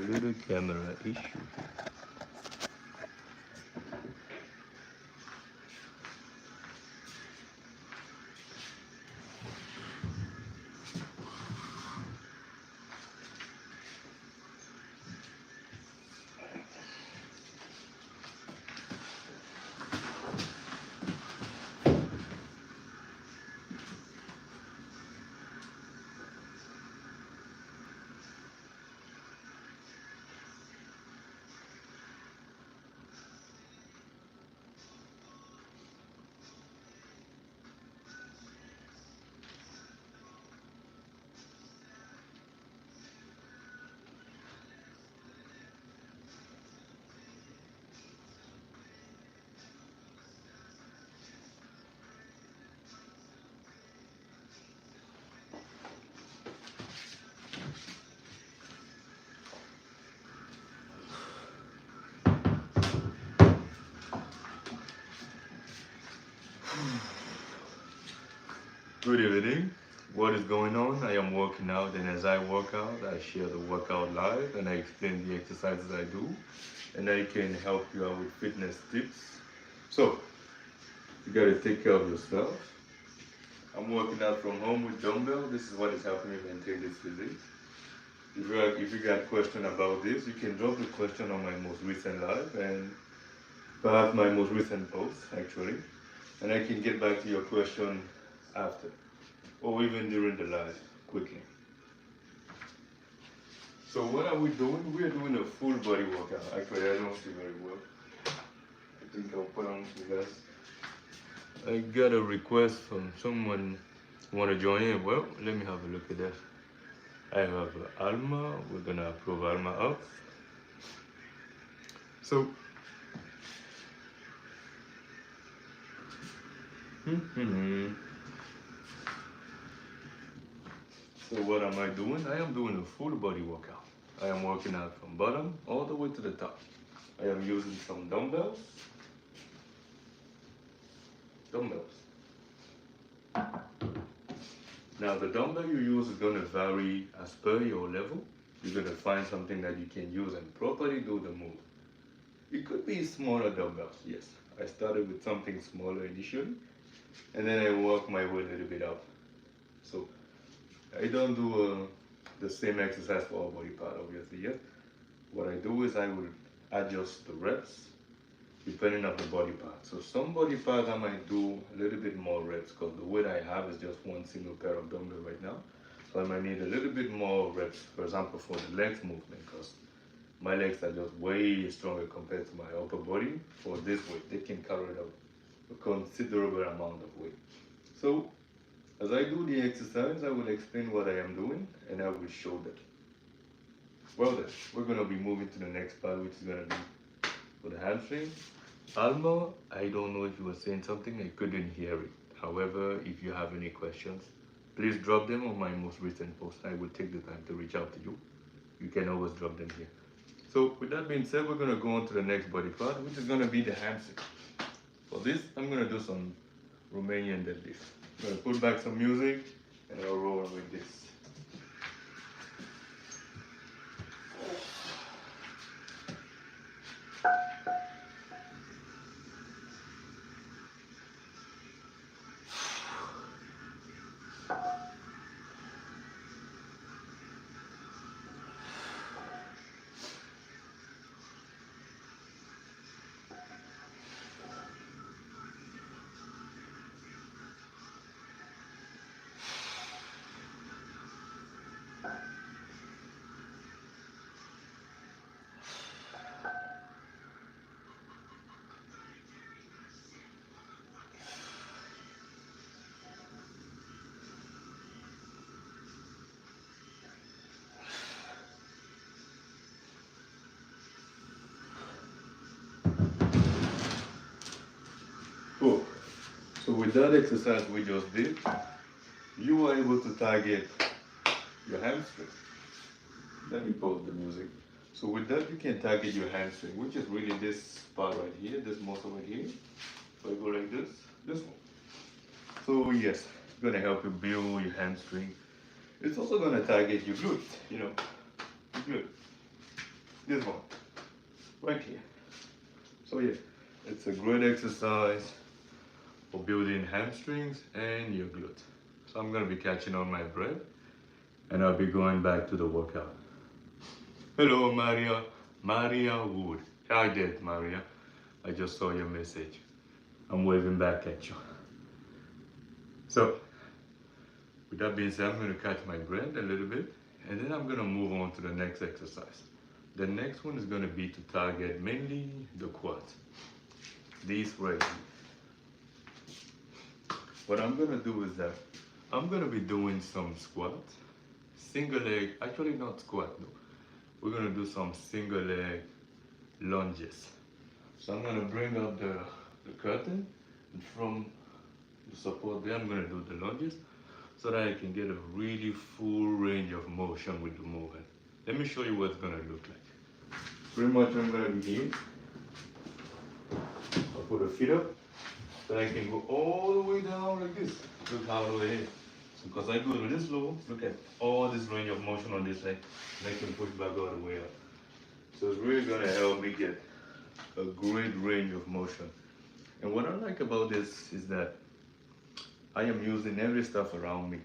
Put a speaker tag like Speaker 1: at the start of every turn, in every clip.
Speaker 1: little camera issue. Good evening. What is going on? I am working out, and as I work out, I share the workout live and I explain the exercises I do, and I can help you out with fitness tips. So, you gotta take care of yourself. I'm working out from home with dumbbell. This is what is helping me maintain this physique. If you got question about this, you can drop the question on my most recent live and perhaps my most recent post actually, and I can get back to your question after or even during the live quickly. So what are we doing? We are doing a full body workout. Actually, I don't see very well. I think I'll put on you guys. I got a request from someone want to join in. Well, let me have a look at that. I have Alma. We're gonna approve Alma up. So, so what am I doing? I am doing a full body workout. I am working out from bottom all the way to the top. I am using some dumbbells. Now the dumbbell you use is going to vary as per your level. You're going to find something that you can use and properly do the move. It could be smaller dumbbells, yes. I started with something smaller initially, and then I work my way a little bit up. So I don't do the same exercise for all body part, obviously, yet. What I do is I will adjust the reps depending on the body part. So some body parts I might do a little bit more reps because the weight I have is just one single pair of dumbbell right now. So I might need a little bit more reps, for example, for the legs movement, because my legs are just way stronger compared to my upper body. For this weight, they can carry out a considerable amount of weight. So as I do the exercise, I will explain what I am doing and I will show that. Well then, we're going to be moving to the next part, which is going to be for the hamstring. Alma, I don't know if you were saying something, I couldn't hear it. However, if you have any questions, please drop them on my most recent post. I will take the time to reach out to you. You can always drop them here. So with that being said, we're going to go on to the next body part, which is going to be the hamstring. For this, I'm going to do some Romanian deadlift. I'm going to put back some music and I'll roll with this. Cool. So with that exercise we just did, you were able to target your hamstring. Let me pause the music. So with that you can target your hamstring, which is really this part right here, this muscle right here. So I go like this one. So yes, it's gonna help you build your hamstring. It's also gonna target your glute, your glute. This one, right here. So yeah, it's a great exercise for building hamstrings and your glutes. So I'm gonna be catching on my breath and I'll be going back to the workout. Hello, Maria. Maria Wood. Hi there, Maria. I just saw your message. I'm waving back at you. So, with that being said, I'm going to catch my breath a little bit and then I'm going to move on to the next exercise. The next one is going to be to target mainly the quads. These right here. What I'm going to do is that I'm going to be doing some squats, single leg, actually not squat though. We're going to do some single leg lunges. So I'm going to bring up the curtain and from the support there I'm going to do the lunges so that I can get a really full range of motion with the movement. Let me show you what it's going to look like. Pretty much I'm going to be here. I'll put the feet up so I can go all the way down like this. Look how low it is. So because I go to this low, look at all this range of motion on this side and I can push back all the way up. So it's really going to help me get a great range of motion. And what I like about this is that I am using every stuff around me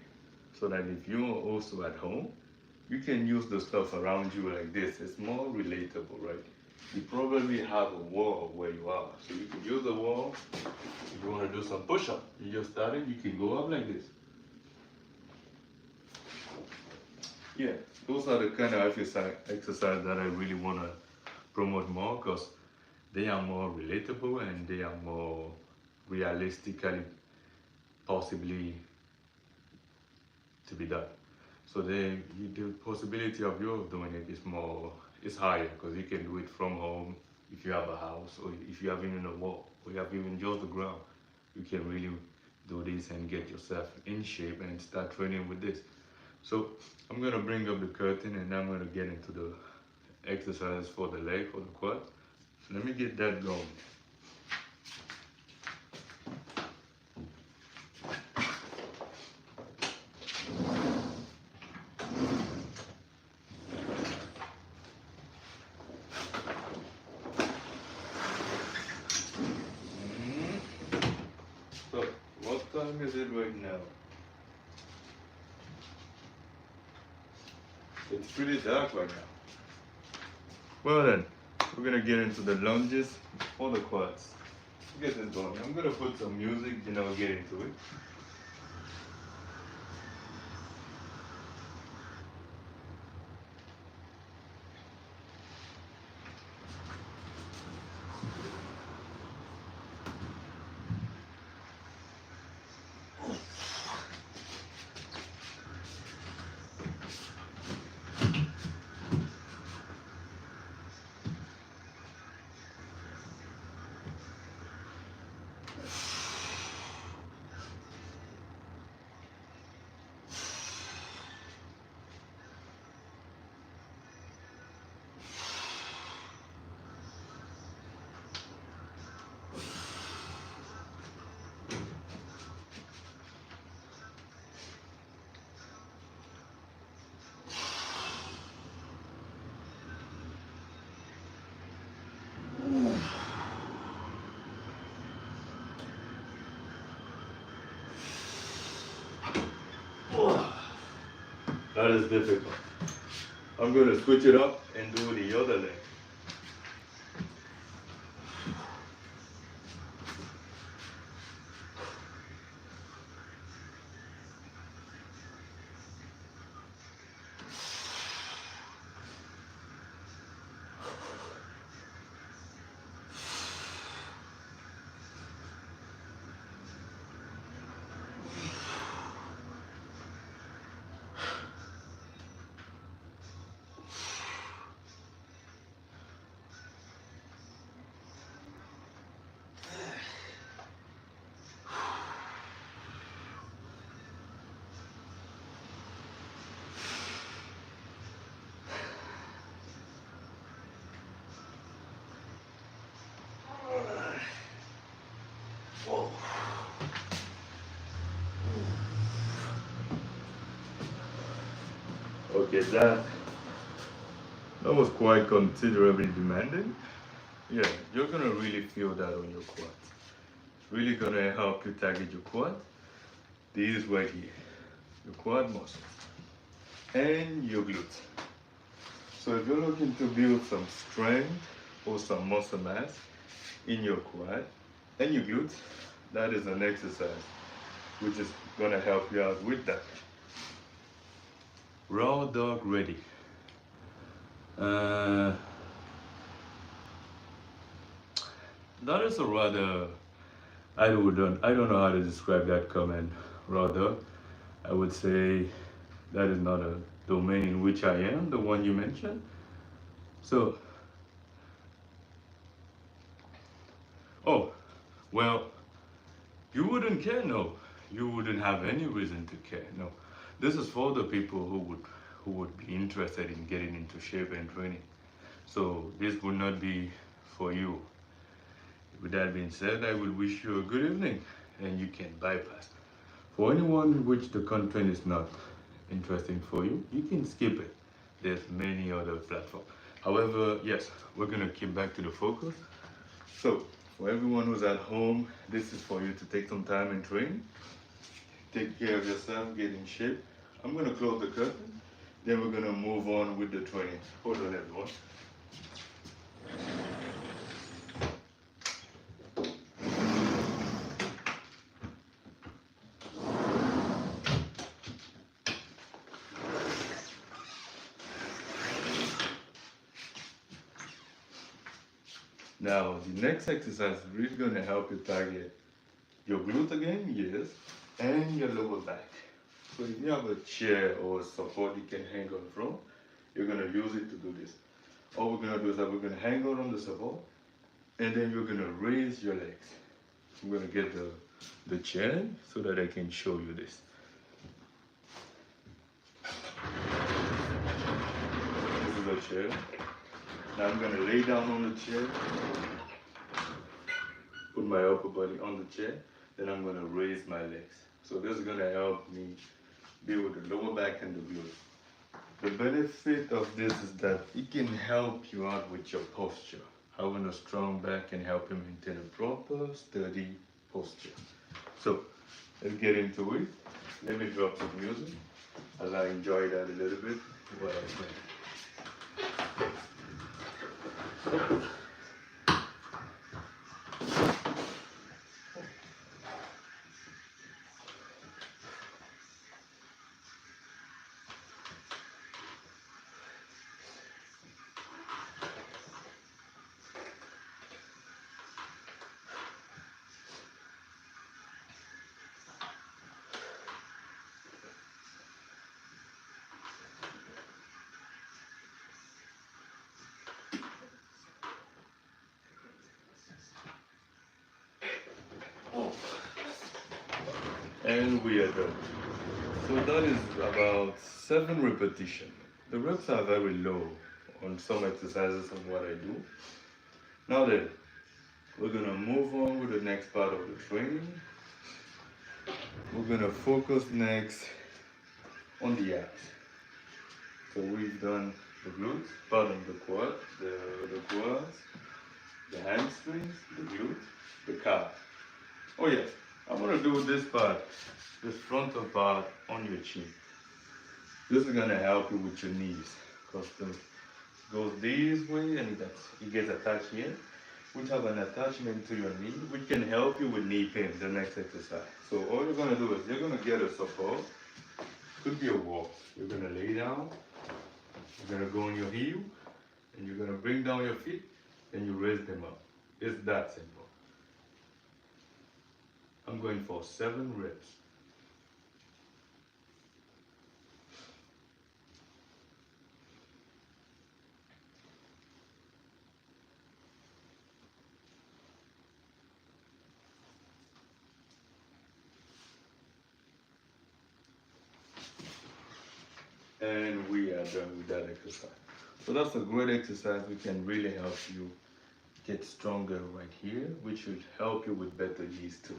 Speaker 1: so that if you're also at home, you can use the stuff around you like this. It's more relatable, right? You probably have a wall where you are. So you can use the wall. If you want to do some push-up, you just started, you can go up like this. Yeah, those are the kind of exercise that I really want to promote more because they are more relatable and they are more realistically possibly to be done. So the possibility of you doing it is higher because you can do it from home if you have a house or if you have even a wall or you have even just the ground. You can really do this and get yourself in shape and start training with this. So I'm gonna bring up the curtain and I'm gonna get into the exercise for the leg, for the quad. So let me get that going. So what time is it right now? It's pretty dark right now. Well then, we're gonna get into the lunges for the quads. Get this going. I'm gonna put some music, then I'll get into it. That is difficult. I'm going to switch it up and do the other leg. Okay, That was quite considerably demanding. Yeah, you're gonna really feel that on your quads. It's really gonna help you target your quad. These right here, your quad muscles and your glutes. So if you're looking to build some strength or some muscle mass in your quad and your glutes, that is an exercise which is gonna help you out with that. Raw dog ready. Uh, that is a rather, I don't know how to describe that comment. Raw dog. I would say that is not a domain in which I am, the one you mentioned. So, oh, well, you wouldn't care, no. You wouldn't have any reason to care, no. This is for the people who would be interested in getting into shape and training. So this would not be for you. With that being said, I will wish you a good evening and you can bypass. For anyone which the content is not interesting for you, you can skip it. There's many other platforms. However, yes, we're gonna keep back to the focus. So, for everyone who's at home, this is for you to take some time and train. Take care of yourself, get in shape. I'm gonna close the curtain, then we're gonna move on with the training. Hold on, everyone. Now, the next exercise is really gonna help you target your glute again, yes, and your lower back. So if you have a chair or support you can hang on from, you're gonna use it to do this. All we're gonna do is that we're gonna hang on the support, and then you're gonna raise your legs. I'm gonna get the chair so that I can show you this. This is the chair. Now I'm gonna lay down on the chair, put my upper body on the chair, then I'm gonna raise my legs. So this is gonna help me build the lower back and the glute. The benefit of this is that it can help you out with your posture. Having a strong back can help you maintain a proper, steady posture. So let's get into it. Let me drop some music as I enjoy that a little bit while I play. And we are done. So that is about 7 repetitions. The reps are very low on some exercises and what I do. Now then, we're gonna move on with the next part of the training. We're gonna focus next on the abs. So we've done the glutes, pardon, the quads, the hamstrings, the glutes, the calf. Oh yes, I'm gonna do this part, this frontal part on your chin. This is gonna help you with your knees, because it goes this way and it gets attached here, which have an attachment to your knee, which can help you with knee pain, the next exercise. So all you're gonna do is you're gonna get a support, could be a wall. You're gonna lay down, you're gonna go on your heel, and you're gonna bring down your feet, and you raise them up. It's that simple. I'm going for 7 reps. And we are done with that exercise. So that's a great exercise. We can really help you get stronger right here, which should help you with better knees too.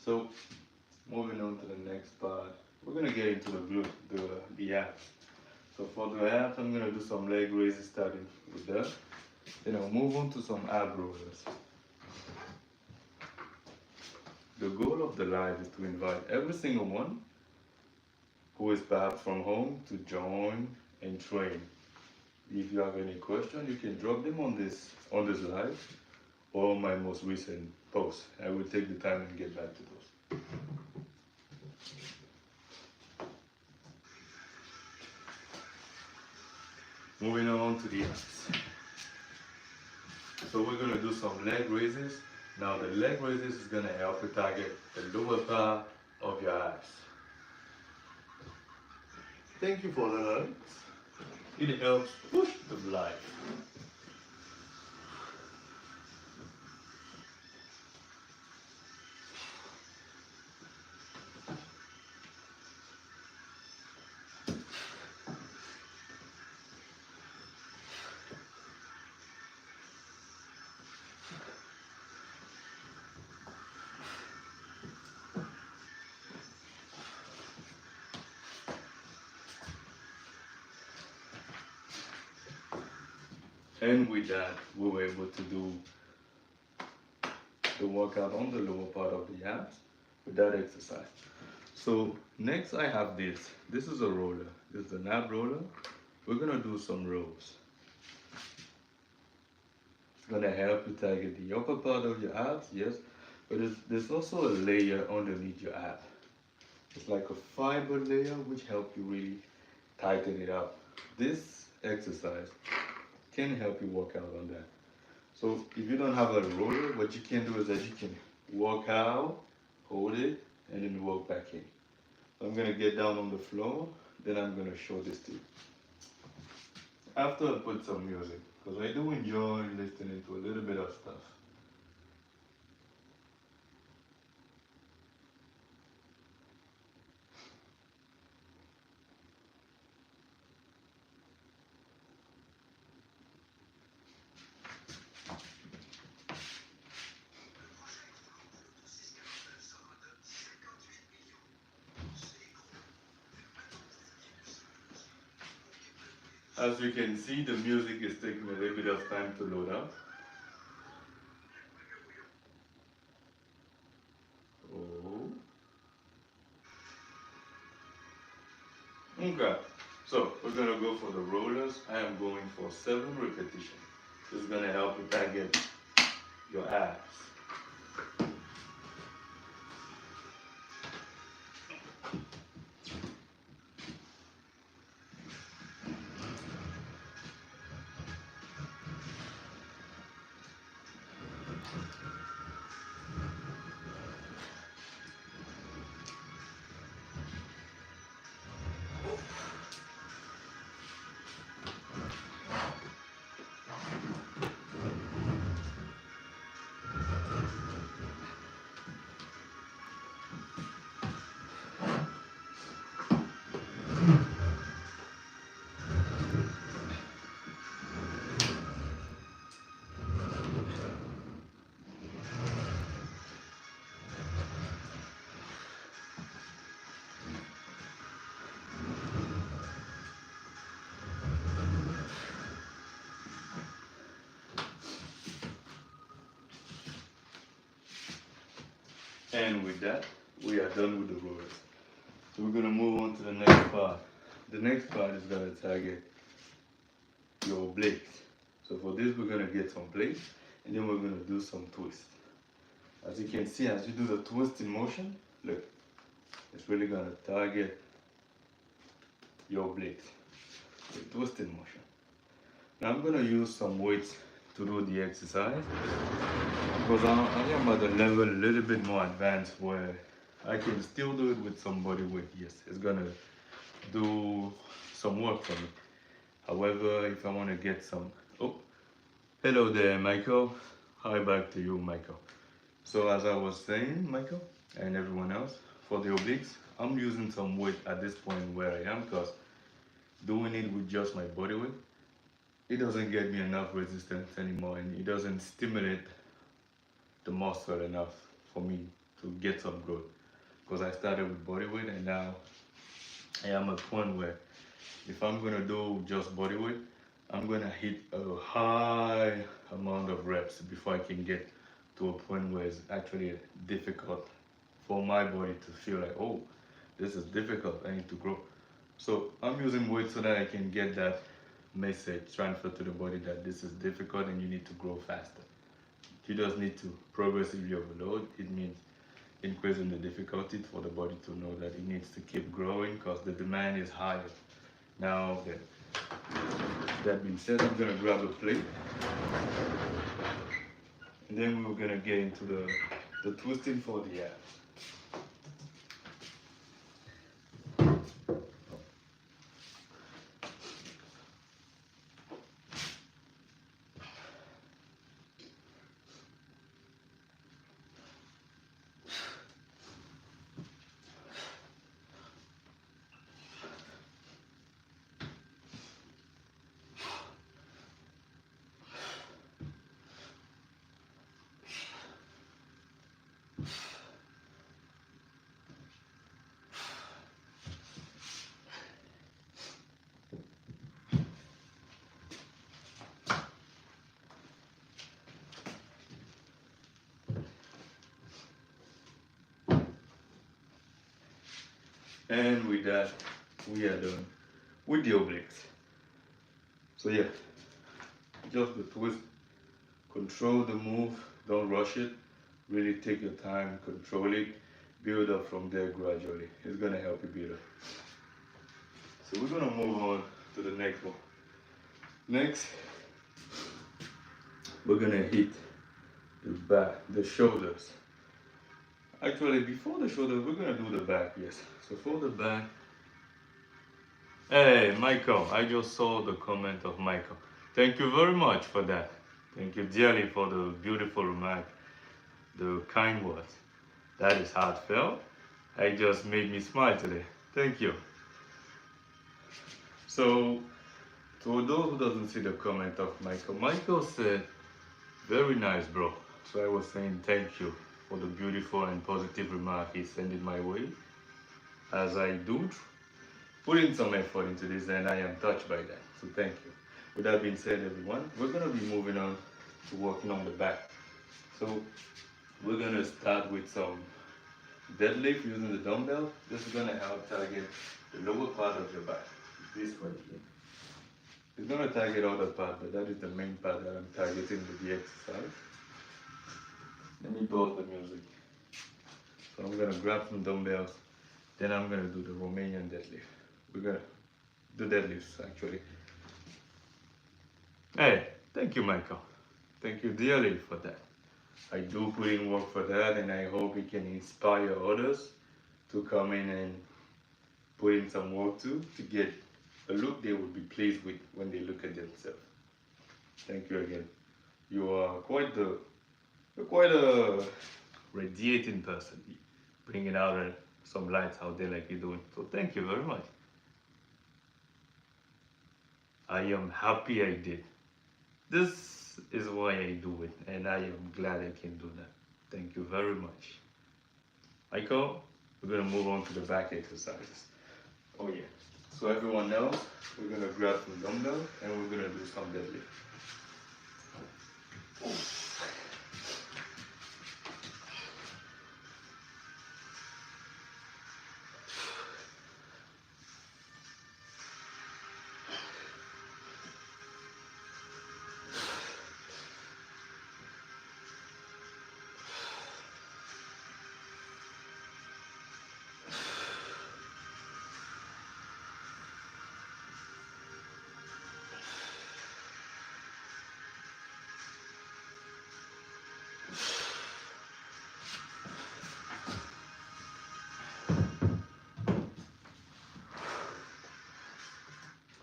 Speaker 1: So moving on to the next part, we're gonna get into the glute, the abs. So for the abs, I'm gonna do some leg raises starting with that. Then I'll move on to some ab rollers. The goal of the live is to invite every single one who is perhaps from home to join and train. If you have any question, you can drop them on this live or my most recent post. I will take the time and get back to those. Moving on to the abs. So we're gonna do some leg raises. Now the leg raises is gonna help you target the lower part of your abs. Thank you for the likes. It helps push the blood. And with that, we were able to do the workout on the lower part of the abs with that exercise. So next I have this. This is a roller. This is an ab roller. We're gonna do some rows. It's gonna help you target the upper part of your abs, yes, but there's also a layer underneath your ab. It's like a fiber layer which helps you really tighten it up. This exercise can help you work out on that. So if you don't have a roller, what you can do is that you can walk out, hold it, and then walk back in. So I'm gonna get down on the floor, then I'm gonna show this to you. After I put some music, because I do enjoy listening to a little bit of stuff. As you can see, the music is taking a little bit of time to load up. Oh. Okay, so we're gonna go for the rollers. I am going for 7 repetitions. This is gonna help you target your abs. And with that, we are done with the rollers. So we're gonna move on to the next part. The next part is gonna target your obliques. So for this, we're gonna get some plates, and then we're gonna do some twists. As you can see, as you do the twisting motion, look, it's really gonna target your obliques. The twisting motion. Now I'm gonna use some weights to do the exercise because I am at a level a little bit more advanced where I can still do it with some body weight. Yes, it's gonna do some work for me. However, if I want to get some, oh, hello there, Michael. Hi back to you, Michael. So as I was saying, Michael, and everyone else, for the obliques, I'm using some weight at this point where I am because doing it with just my body weight, it doesn't get me enough resistance anymore and it doesn't stimulate the muscle enough for me to get some growth. Because I started with body weight and now I am at a point where if I'm gonna do just body weight, I'm gonna hit a high amount of reps before I can get to a point where it's actually difficult for my body to feel like, oh, this is difficult, I need to grow. So I'm using weight so that I can get that message transferred to the body that this is difficult and you need to grow faster. You just need to progressively overload. It means increasing the difficulty for the body to know that it needs to keep growing because the demand is higher. Now, that being said, I'm gonna grab a plate and then we're gonna get into the twisting for the abs. And with that, we are done with the obliques. So yeah, just the twist, control the move, don't rush it, really take your time, control it, build up from there gradually. It's gonna help you build up. So we're gonna move on to the next one. Next, we're gonna hit the back, the shoulders. Actually, before the shoulders, we're gonna do the back, yes. So for the back, hey, Michael, I just saw the comment of Michael. Thank you very much for that. Thank you dearly for the beautiful remark, the kind words. That is heartfelt. It just made me smile today. Thank you. So, to those who doesn't see the comment of Michael, Michael said, very nice, bro. So I was saying thank you for the beautiful and positive remark he sent in my way. As I do put in some effort into this and I am touched by that. So thank you. With that being said, everyone, we're gonna be moving on to working on the back. So we're gonna start with some deadlift using the dumbbell. This is gonna help target the lower part of your back. This right here. It's gonna target other part, but that is the main part that I'm targeting with the exercise. Let me pause the music. So I'm gonna grab some dumbbells, then I'm gonna do the Romanian deadlift. We're gonna do deadlifts actually. Hey, thank you, Michael. Thank you dearly for that. I do put in work for that, and I hope it can inspire others to come in and put in some work too, to get a look they would be pleased with when they look at themselves. Thank you again. You are quite a radiating person, bringing out some lights out there like you're doing. So thank you very much. I am happy I did. This is why I do it, and I am glad I can do that. Thank you very much. Michael, we're gonna move on to the back exercises. Oh yeah. So everyone else, we're gonna grab some dumbbell and we're gonna do some deadlift.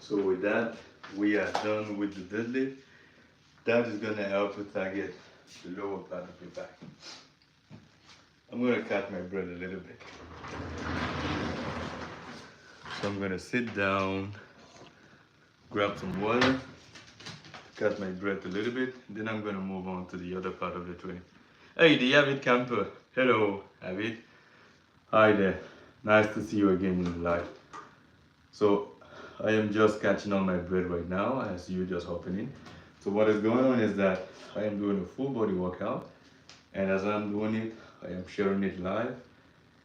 Speaker 1: So with that, we are done with the deadlift. That is gonna help to target the lower part of your back. I'm gonna cut my breath a little bit. So I'm gonna sit down, grab some water, cut my breath a little bit, then I'm gonna move on to the other part of the training. Hey, the Avid camper. Hello, Avid. Hi there. Nice to see you again in live. So I am just catching on my breath right now as you just hopping in. So what is going on is that I am doing a full body workout, and as I'm doing it, I am sharing it live,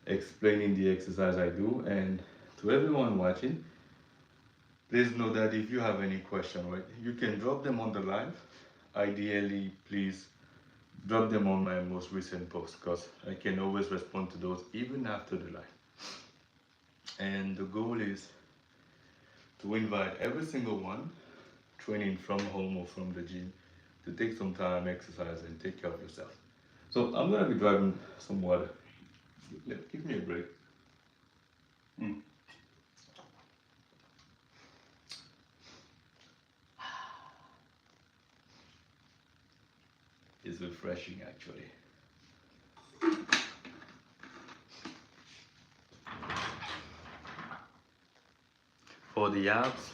Speaker 1: explaining the exercise I do, and to everyone watching, please know that if you have any question, right, you can drop them on the live. Ideally, please drop them on my most recent post because I can always respond to those even after the live. And the goal is to invite every single one training from home or from the gym to take some time, exercise, and take care of yourself. So I'm gonna be driving some water. Give me a break. It's refreshing actually. For the abs,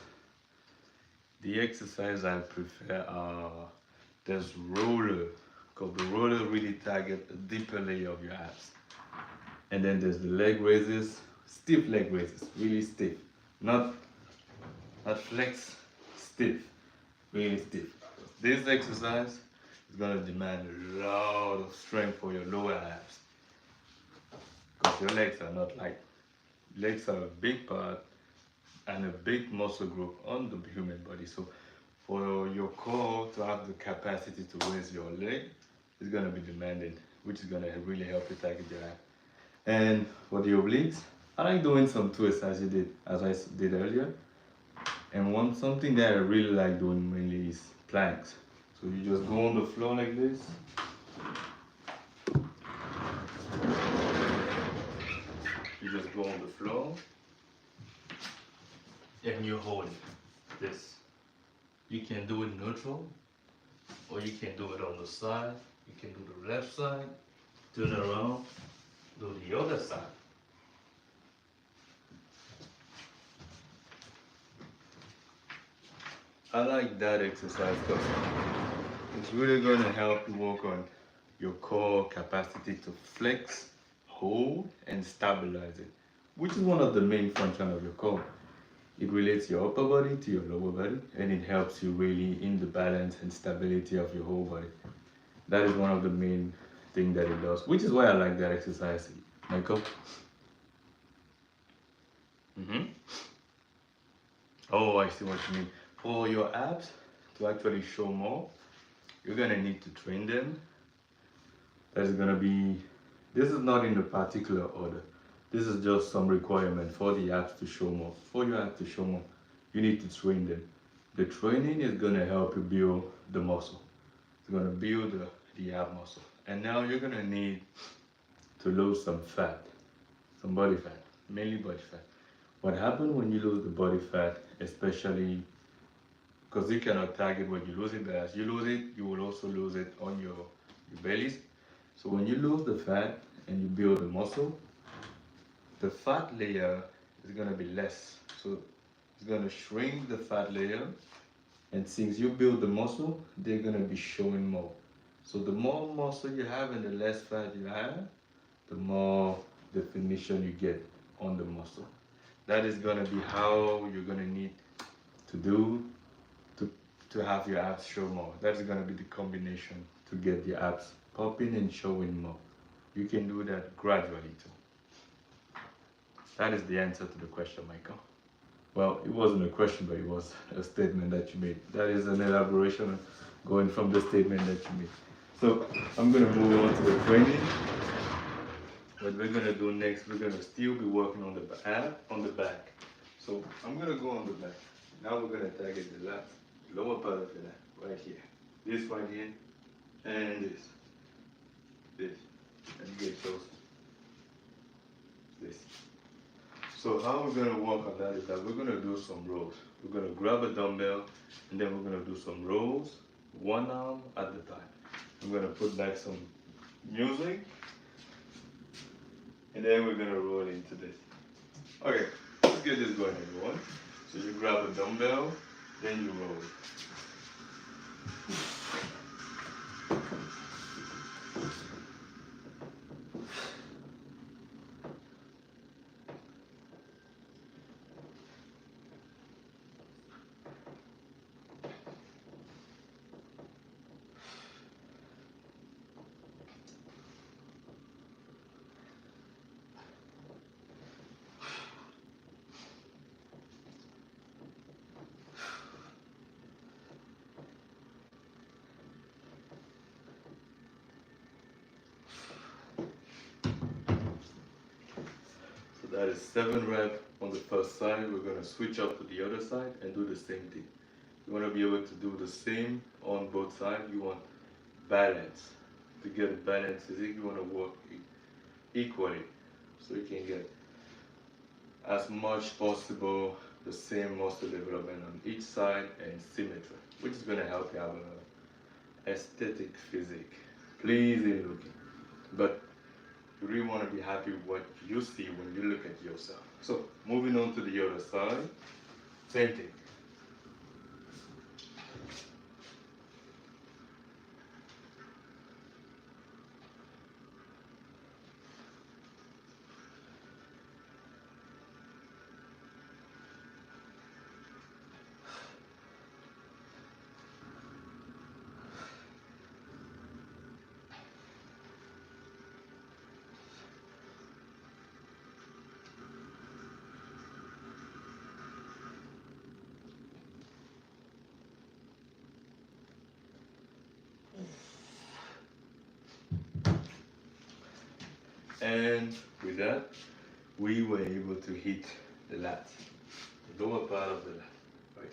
Speaker 1: the exercise I prefer are there's roller, because the roller really target a deeper layer of your abs. And then there's the leg raises, stiff leg raises, really stiff. Not flex, stiff, really stiff. This exercise is gonna demand a lot of strength for your lower abs. Because your legs are not light. Legs are a big part and a big muscle group on the human body. So for your core to have the capacity to raise your leg, it's gonna be demanding, which is gonna really help you target your abs. And for the obliques, I like doing some twists as I did earlier. And something that I really like doing mainly is planks. So you just go on the floor like this. You just go on the floor and you hold this. You can do it neutral, or you can do it on the side. You can do the left side, turn around, do the other side. I like that exercise because it's really going to help you work on your core capacity to flex, hold, and stabilize it, which is one of the main functions of your core. It relates your upper body to your lower body, and it helps you really in the balance and stability of your whole body. That is one of the main things that it does, which is why I like that exercise, Michael. Oh, I see what you mean. For your abs to actually show more, you're gonna need to train them. There's gonna be, this is not in a particular order. This is just some requirement for the abs to show more. For your abs to show more, you need to train them. The training is gonna help you build the muscle. It's gonna build the ab muscle. And now you're gonna need to lose some fat, some body fat, mainly body fat. What happens when you lose the body fat, especially because you cannot target when you lose it, but as you lose it, you will also lose it on your bellies. So when you lose the fat and you build the muscle, the fat layer is going to be less. So it's going to shrink the fat layer, and since you build the muscle, they're going to be showing more. So the more muscle you have and the less fat you have, the more definition you get on the muscle. That is going to be how you're going to need to do to have your abs show more. That's going to be the combination to get the abs popping and showing more. You can do that gradually too. That is the answer to the question, Michael. Well, it wasn't a question, but it was a statement that you made. That is an elaboration going from the statement that you made. So I'm going to move on to the training. What we're going to do next, we're going to still be working on the ab on the back. So I'm going to go on the back. Now we're going to target the lower part of the leg, right here. This right here, and this. And get close. This. So how we're going to work on that is that we're going to do some rows. We're going to grab a dumbbell, and then we're going to do some rows, one arm at a time. I'm going to put back some music, and then we're going to roll into this. Okay, let's get this going, everyone. So you grab a dumbbell, then you roll. That is 7 reps on the first side. We're going to switch up to the other side and do the same thing. You want to be able to do the same on both sides. You want balance. To get balance, you want to work equally, so you can get as much possible the same muscle development on each side and symmetry, which is going to help you have an aesthetic physique, pleasing looking. But you really want to be happy with what you see when you look at yourself. So moving on to the other side, same thing. And with that, we were able to hit the lat, the lower part of the lat, right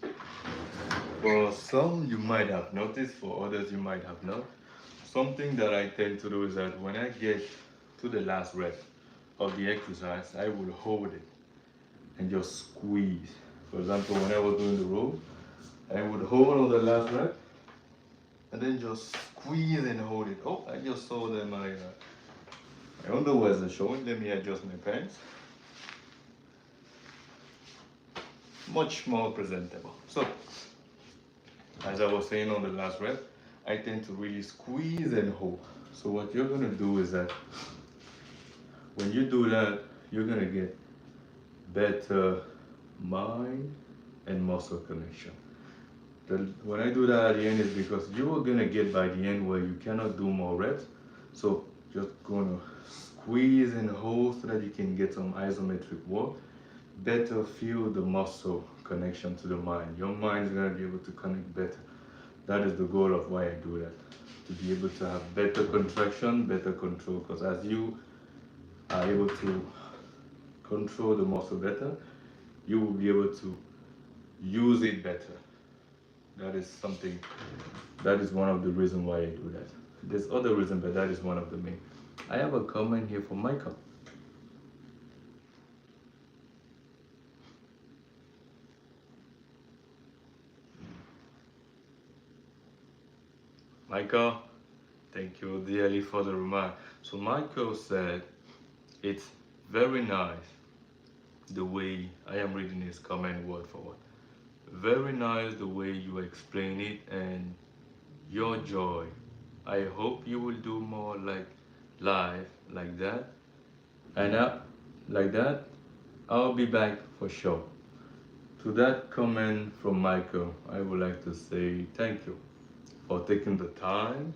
Speaker 1: here. For some, you might have noticed, for others, you might have not. Something that I tend to do is that when I get to the last rep of the exercise, I will hold it and just squeeze. For example, when I was doing the row, I would hold on the last rep and then just squeeze and hold it. Oh, I just saw that my underwears are showing. Let me adjust my pants. Much more presentable. So, as I was saying on the last rep, I tend to really squeeze and hold. So what you're gonna do is that when you do that, you're gonna get better mind and muscle connection. When I do that at the end is because you are gonna get by the end where you cannot do more reps. So just gonna squeeze and hold so that you can get some isometric work. Better feel the muscle connection to the mind. Your mind is gonna be able to connect better. That is the goal of why I do that. To be able to have better contraction, better control. Because as you are able to control the muscle better, you will be able to use it better. That is something, that is one of the reasons why I do that. There's other reasons, but that is one of the main. I have a comment here from Michael. Michael, thank you dearly for the remark. So Michael said, it's very nice the way, I am reading his comment word for word. Very nice the way you explain it and your joy. I hope you will do more like live like that. And like that, I'll be back for sure. To that comment from Michael, I would like to say thank you for taking the time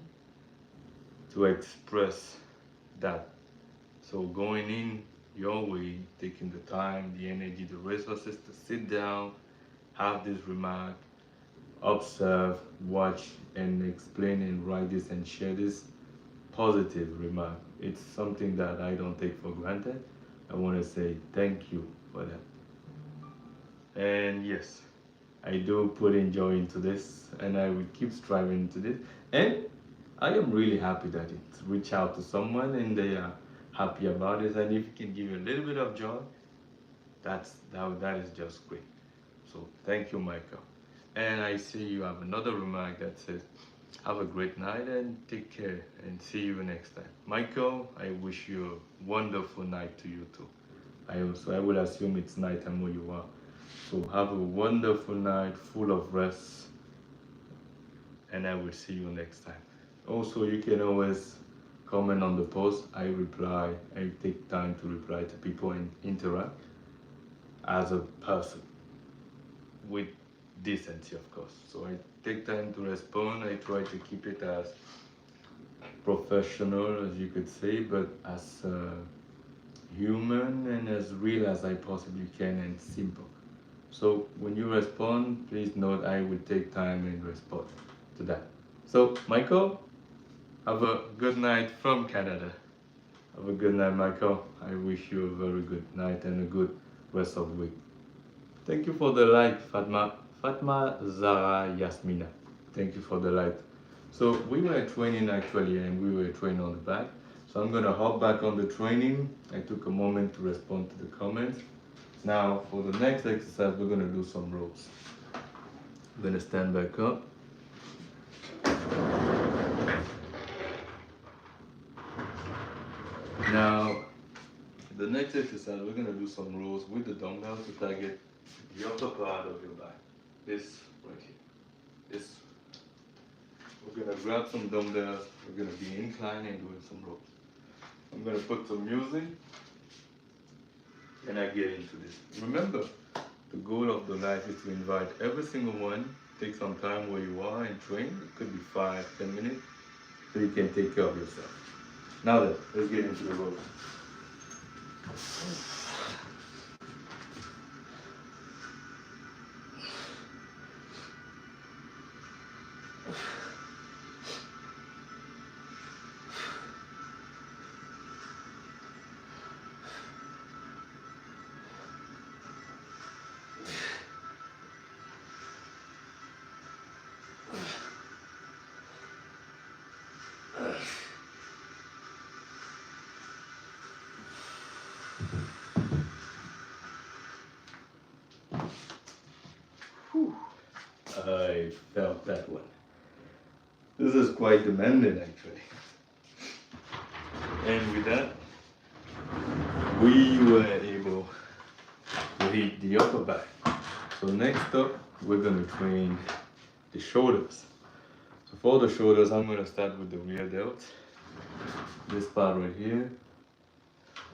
Speaker 1: to express that. So going in your way, taking the time, the energy, the resources to sit down, have this remark, observe, watch, and explain and write this and share this positive remark. It's something that I don't take for granted. I want to say thank you for that. And yes, I do put in joy into this, and I will keep striving to this. And I am really happy that it reached out to someone and they are happy about it. And if it can give you a little bit of joy, that is just great. So thank you, Michael. And I see you have another remark that says, have a great night and take care and see you next time. Michael, I wish you a wonderful night to you too. I will assume it's nighttime where you are. So have a wonderful night full of rest, and I will see you next time. Also, you can always comment on the post. I reply. I take time to reply to people and interact as a person with decency, of course. So I take time to respond. I try to keep it as professional as you could say, but as human and as real as I possibly can and simple. So when you respond, please note I will take time and respond. to that. So, Michael, have a good night from Canada. Have a good night, Michael. I wish you a very good night and a good rest of the week. Thank you for the light, Fatma. Fatma Zara Yasmina. Thank you for the light. So we were training actually, and we were training on the back. So I'm gonna hop back on the training. I took a moment to respond to the comments. Now for the next exercise, we're gonna do some rows. I'm gonna stand back up. Now, the next exercise, we're gonna do some rows with the dumbbell to target the upper part of your back. This right here. This. We're gonna grab some dumbbells. We're gonna be inclined and doing some rows. I'm gonna put some music and I get into this. Remember, the goal of the life is to invite every single one. Take some time where you are and train. It could be 5-10 minutes so you can take care of yourself. Now then, let's get into the rows. Whew. I felt that one. This is quite demanding actually. And with that, we were able to hit the upper back. So next up, we're gonna train the shoulders. So for the shoulders, I'm gonna start with the rear delts. This part right here.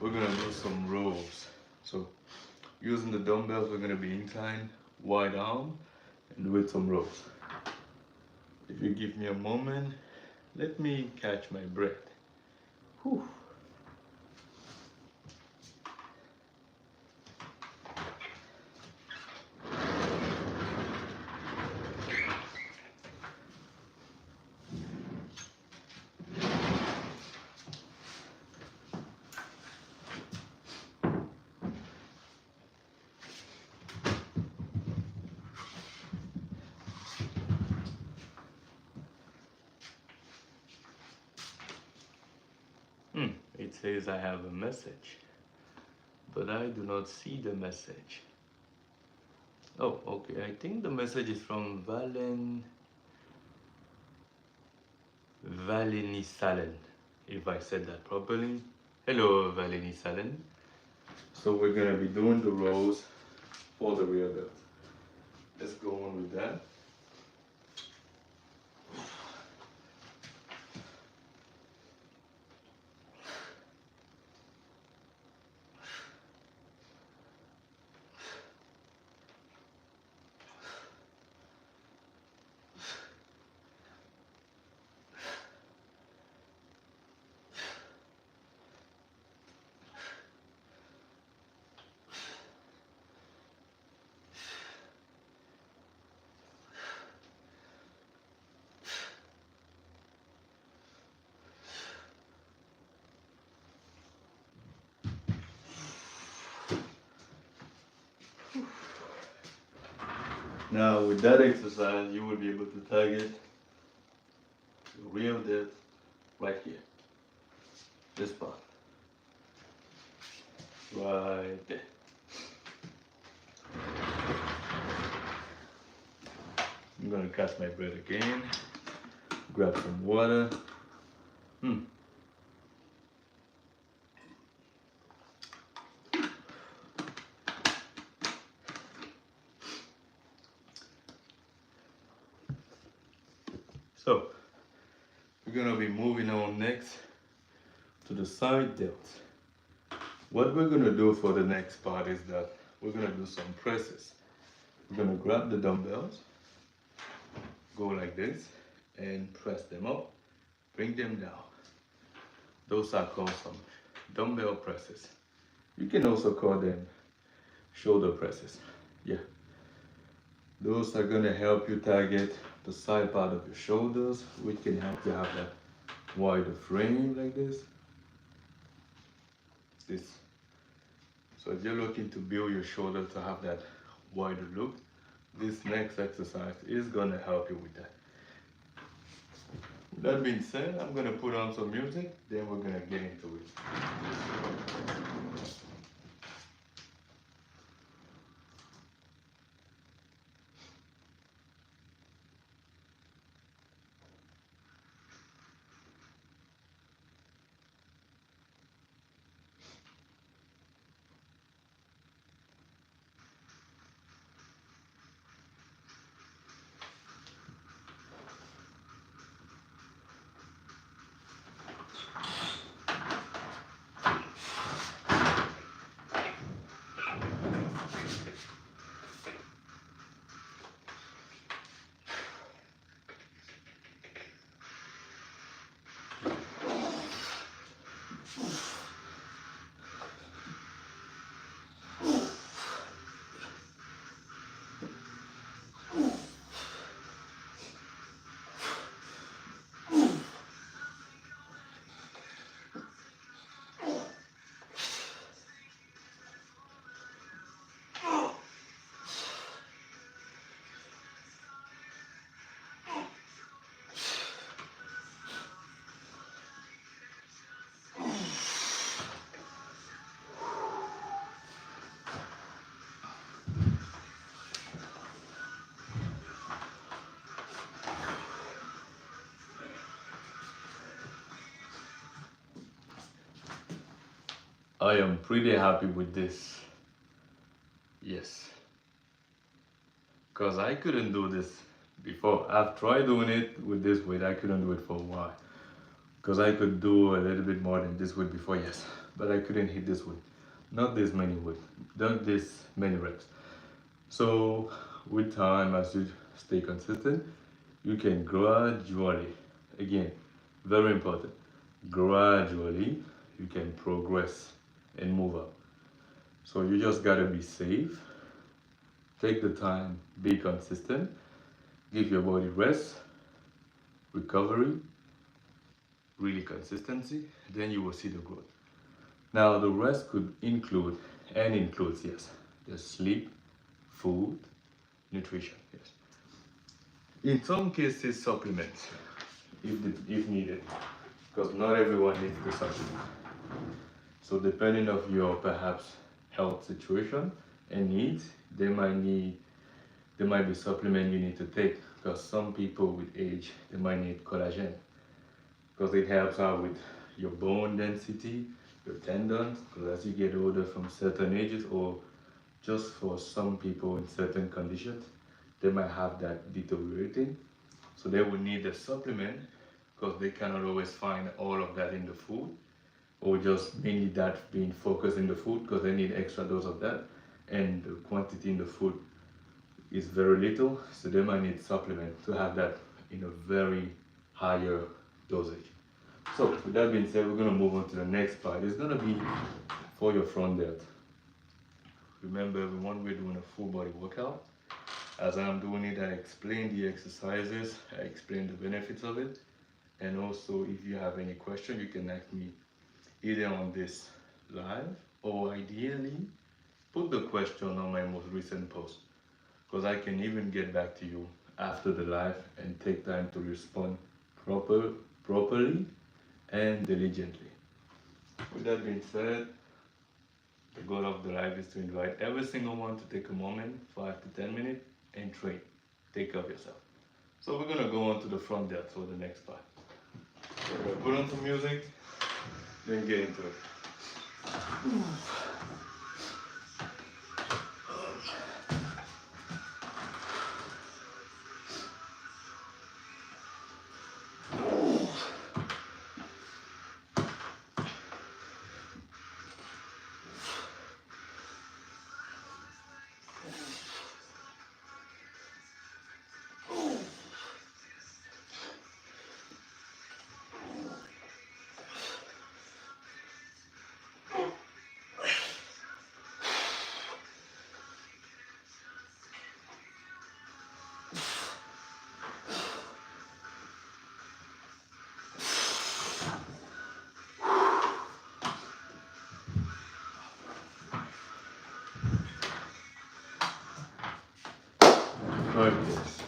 Speaker 1: We're gonna do some rows. So using the dumbbells, we're gonna be inclined, wide arm, and with some rows. If you give me a moment, let me catch my breath. Whew. It says I have a message, but I do not see the message. Oh, okay. I think the message is from Valeni Salen, if I said that properly. Hello, Valeni Salen. So we're gonna be doing the rows for the rear delt. Let's go on with that. Now with that exercise, you will be able to target the rear delt right here. This part. Right there. I'm gonna catch my breath again. Grab some water. So, we're gonna be moving on next to the side delts. What we're gonna do for the next part is that we're gonna do some presses. We're gonna grab the dumbbells, go like this, and press them up, bring them down. Those are called some dumbbell presses. You can also call them shoulder presses. Yeah. Those are gonna help you target the side part of your shoulders, which can help you have that wider frame like this. So if you're looking to build your shoulder to have that wider look, this next exercise is gonna help you with that. That being said, I'm gonna put on some music, then we're gonna get into it. I am pretty happy with this. Yes. Because I couldn't do this before. I've tried doing it with this weight, I couldn't do it for a while. Because I could do a little bit more than this weight before, yes. But I couldn't hit this weight. Not this many weight, not this many reps. So with time, as you stay consistent, you can gradually, again, very important, gradually you can progress and move up. So you just gotta be safe, take the time, be consistent, give your body rest, recovery, really consistency, then you will see the growth. Now the rest could include and includes, yes, the sleep, food, nutrition, yes. In some cases, supplements, if needed, because not everyone needs the supplement. So depending of your perhaps health situation and needs, there might be supplement you need to take, because some people with age, they might need collagen because it helps out with your bone density, your tendons, because as you get older from certain ages, or just for some people in certain conditions, they might have that deteriorating. So they will need a supplement because they cannot always find all of that in the food, or just mainly that being focused in the food because they need extra dose of that, and the quantity in the food is very little, so they might need supplement to have that in a very higher dosage. So with that being said, we're going to move on to the next part. It's going to be for your front delt. Remember everyone, we're doing a full body workout. As I'm doing it, I explain the exercises, I explain the benefits of it, and also if you have any question, you can ask me either on this live, or ideally put the question on my most recent post, because I can even get back to you after the live and take time to respond properly and diligently. With that being said, the goal of the live is to invite every single one to take a moment, 5 to 10 minutes, and train. Take care of yourself. So we're gonna go on to the front delt for the next part. So we're gonna put on some music, then get into it. Oh yes.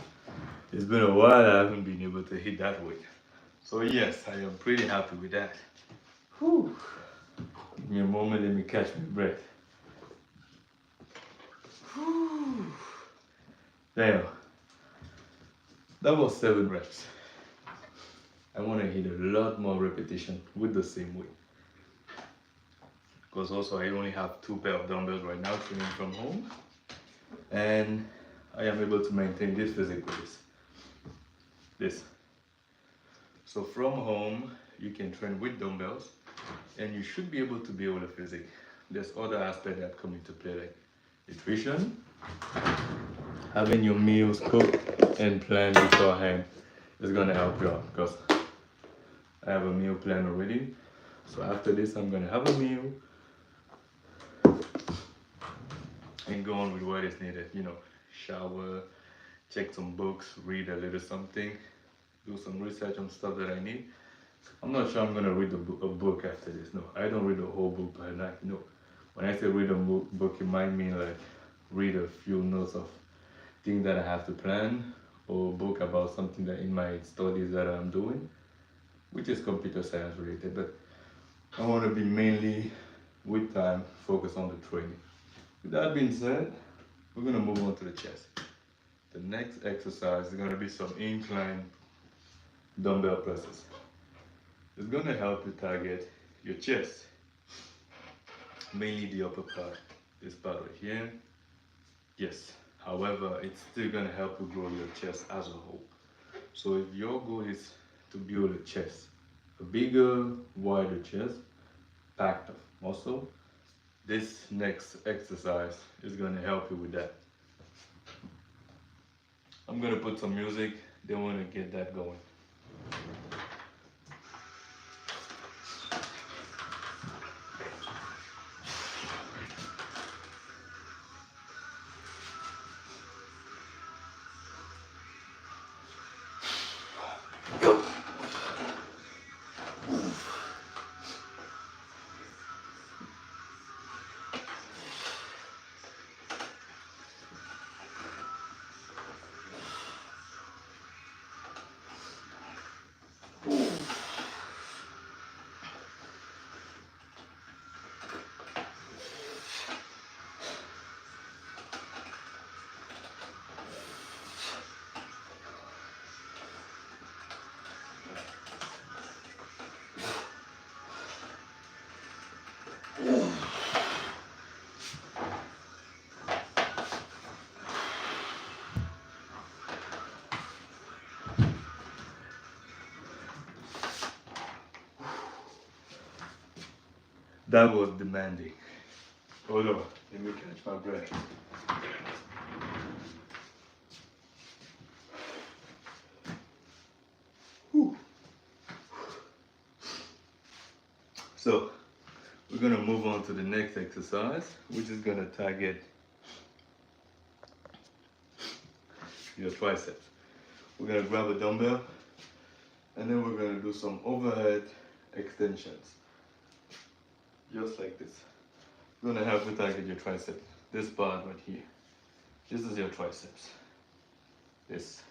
Speaker 1: It's been a while I haven't been able to hit that weight. So yes, I am pretty happy with that. Whew. Give me a moment, let me catch my breath. Whew. Damn. That was 7 reps. I want to hit a lot more repetition with the same weight. Because also I only have 2 pair of dumbbells right now training from home. And I am able to maintain this physique with this. So from home, you can train with dumbbells and you should be able to build a physique. There's other aspects that come into play like nutrition, having your meals cooked and planned beforehand is gonna help you out because I have a meal plan already. So after this, I'm gonna have a meal and go on with what is needed. You know, shower, check some books, read a little something, do some research on stuff that I need. I'm not sure I'm gonna read a book after this. No, I don't read the whole book by night. No, when I say read a book, it might mean like read a few notes of things that I have to plan, or book about something that in my studies that I'm doing, which is computer science related. But I want to be mainly with time focused on the training. With that being said, we're gonna move on to the chest. The next exercise is gonna be some incline dumbbell presses. It's gonna help you target your chest, mainly the upper part, this part right here. Yes, however, it's still gonna help you grow your chest as a whole. So if your goal is to build a chest, a bigger, wider chest, packed of muscle, this next exercise is gonna help you with that. I'm gonna put some music, then we're gonna get that going. That was demanding. Hold on, let me catch my breath. Whew. So, we're gonna move on to the next exercise, which is gonna target your triceps. We're gonna grab a dumbbell, and then we're gonna do some overhead extensions. Just like this. You're gonna have to target your triceps. This part right here. This is your triceps. This.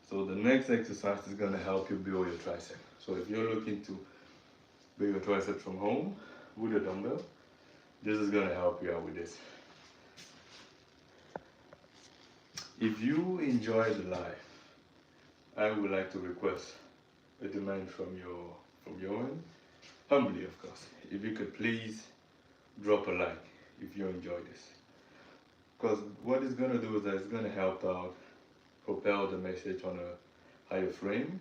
Speaker 1: So the next exercise is gonna help you build your tricep. So if you're looking to build your triceps from home with a dumbbell, this is gonna help you out with this. If you enjoy the live, I would like to request a demand from your end, humbly of course. If you could please drop a like if you enjoy this. Because what it's gonna do is that it's gonna help out propel the message on a higher frame,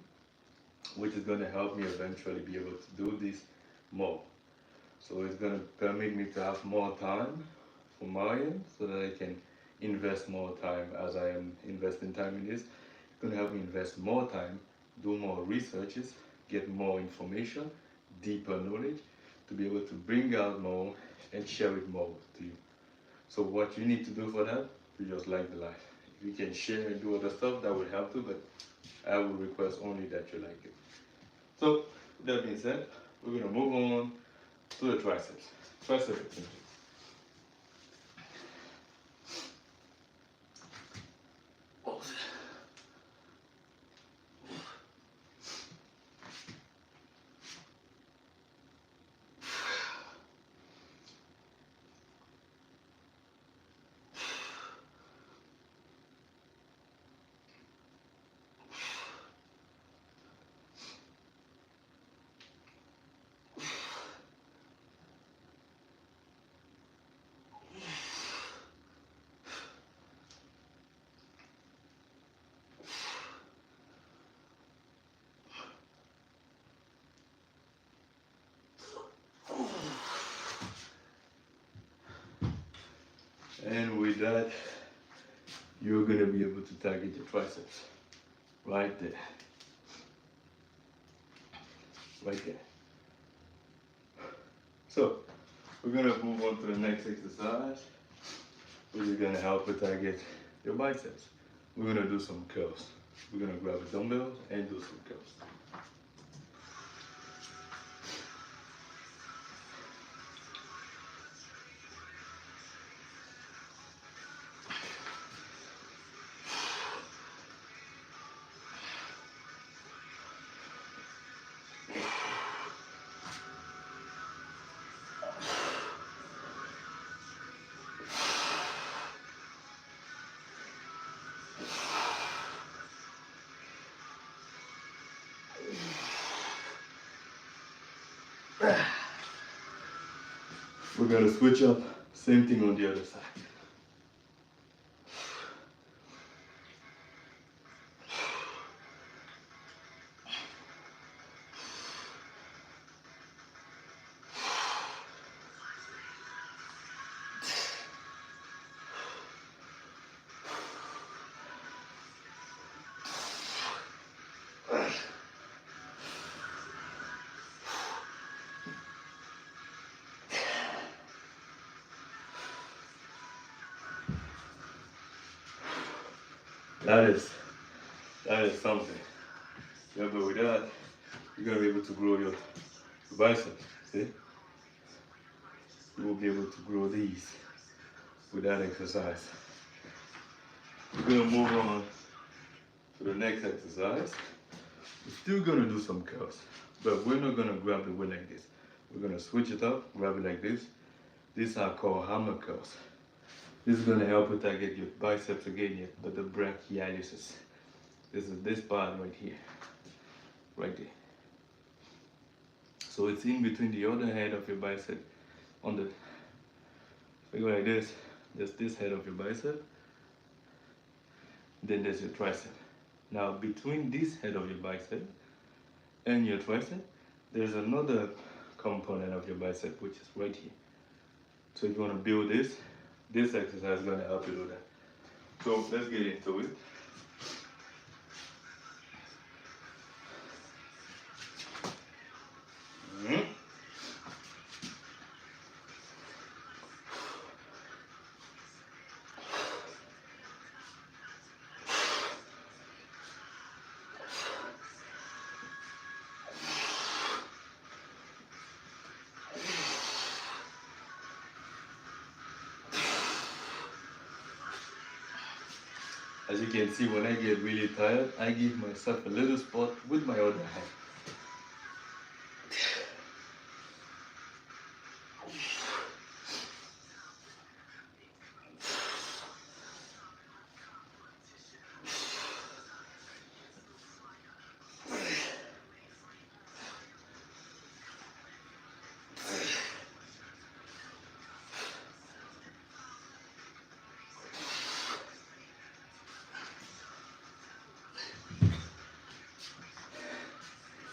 Speaker 1: which is gonna help me eventually be able to do this more. So it's gonna permit me to have more time for my end so that I can invest more time as I am investing time in this. It's gonna help me invest more time, do more researches, get more information, deeper knowledge, to be able to bring out more and share it more to you. So what you need to do for that, you just like the life. If you can share and do other stuff, that would help too, but I would request only that you like it. So, with that being said, we're gonna move on to the triceps. Tricep extensions. And with that, you're gonna be able to target your triceps right there, right there. So we're gonna move on to the next exercise, which is gonna help you target your biceps. We're gonna do some curls. We're gonna grab a dumbbell and do some curls. We're gonna switch up, same thing on the other side. That is something. Yeah, but with that, you're gonna be able to grow your biceps. See? You will be able to grow these with that exercise. We're gonna move on to the next exercise. We're still gonna do some curls, but we're not gonna grab the weight like this. We're gonna switch it up, grab it like this. These are called hammer curls. This is gonna help you target your biceps again, but the brachialis. This is this part right here, right there. So it's in between the other head of your bicep. On the, so you go like this. There's this head of your bicep. Then there's your tricep. Now between this head of your bicep and your tricep, there's another component of your bicep which is right here. So if you want to build this exercise is going to help you do that. So let's get into it. As you can see, when I get really tired, I give myself a little spot with my other hand.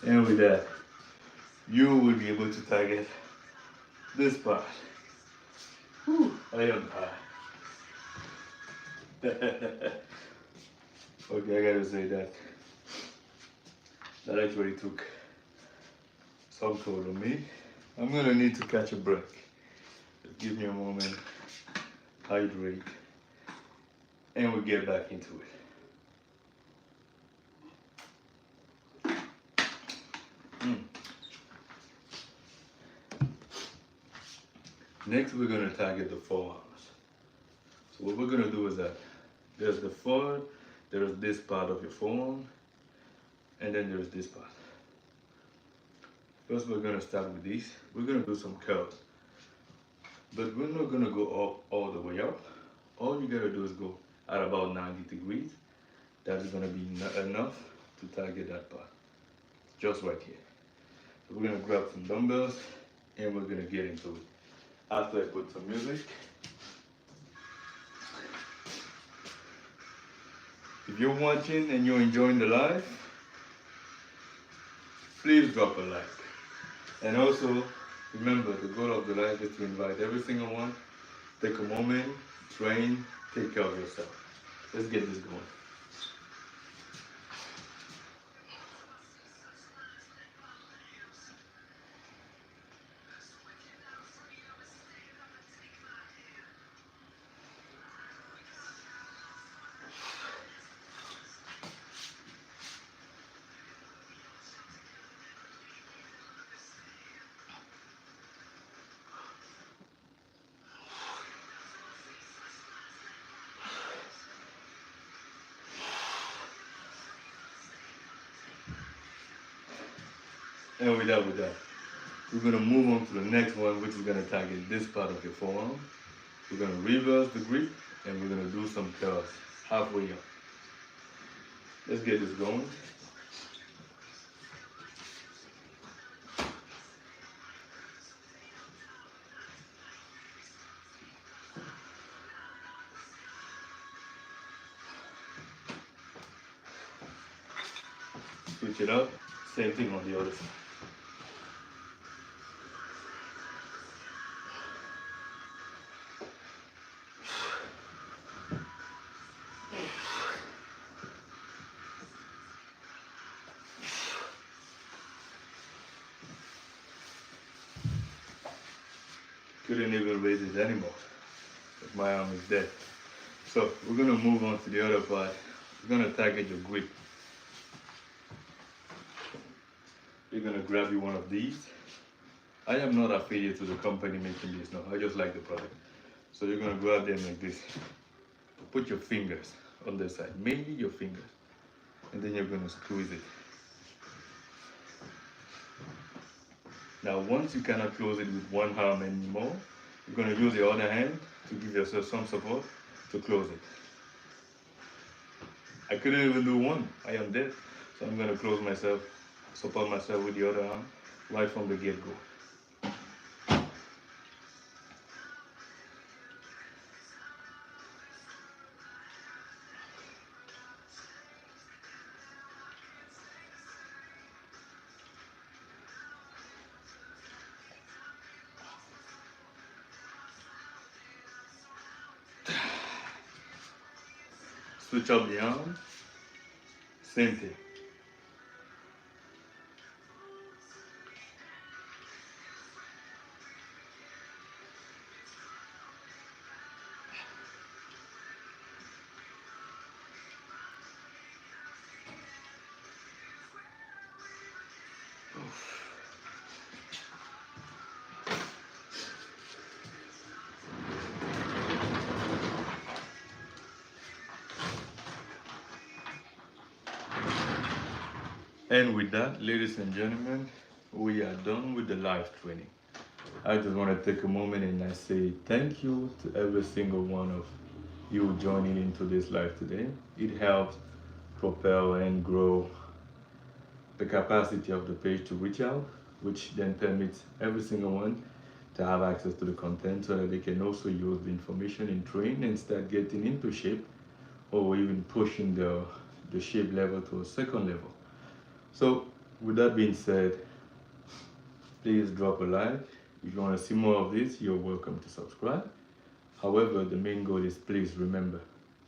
Speaker 1: And with that, you will be able to target this part. Whew, I am tired. Okay, I gotta say that actually took some toll on me. I'm gonna need to catch a break. Just give me a moment, hydrate, and we'll get back into it. Next, we're gonna target the forearms. So what we're gonna do is that there's the forward, there's this part of your forearm, and then there's this part. First, we're gonna start with these. We're gonna do some curls, but we're not gonna go up all the way up. All you gotta do is go at about 90 degrees. That's gonna be enough to target that part, just right here. So we're gonna grab some dumbbells and we're gonna get into it. After I put some music. If you're watching and you're enjoying the live, please drop a like. And also, remember, the goal of the live is to invite every single one Take a moment, train, take care of yourself. Let's get this going. And with that, we're gonna move on to the next one, which is gonna target this part of your forearm. We're gonna reverse the grip and we're gonna do some curls halfway up. Let's get this going. Switch it up. Same thing on the other side. Couldn't even raise it anymore. But my arm is dead. So we're gonna move on to the other part. We're gonna target your grip. You're gonna grab you one of these. I am not affiliated to the company making this, no, I just like the product. So you're gonna grab them like this. Put your fingers on the side, mainly your fingers. And then you're gonna squeeze it. Now once you cannot close it with one arm anymore, you're gonna use your other hand to give yourself some support to close it. I couldn't even do one, I am dead. So I'm gonna close myself, support myself with the other arm right from the get-go. Switch up the arm, same thing. And with that, ladies and gentlemen, we are done with the live training. I just want to take a moment and I say thank you to every single one of you joining into this live today. It helps propel and grow the capacity of the page to reach out, which then permits every single one to have access to the content so that they can also use the information in train and start getting into shape or even pushing the shape level to a second level. So with that being said, please drop a like. If you want to see more of this, you're welcome to subscribe. However, the main goal is, please remember,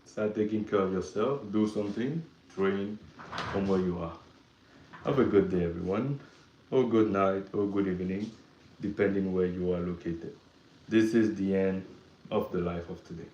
Speaker 1: start taking care of yourself, do something, train from where you are. Have a good day, everyone, or good night, or good evening, depending where you are located. This is the end of the life of today.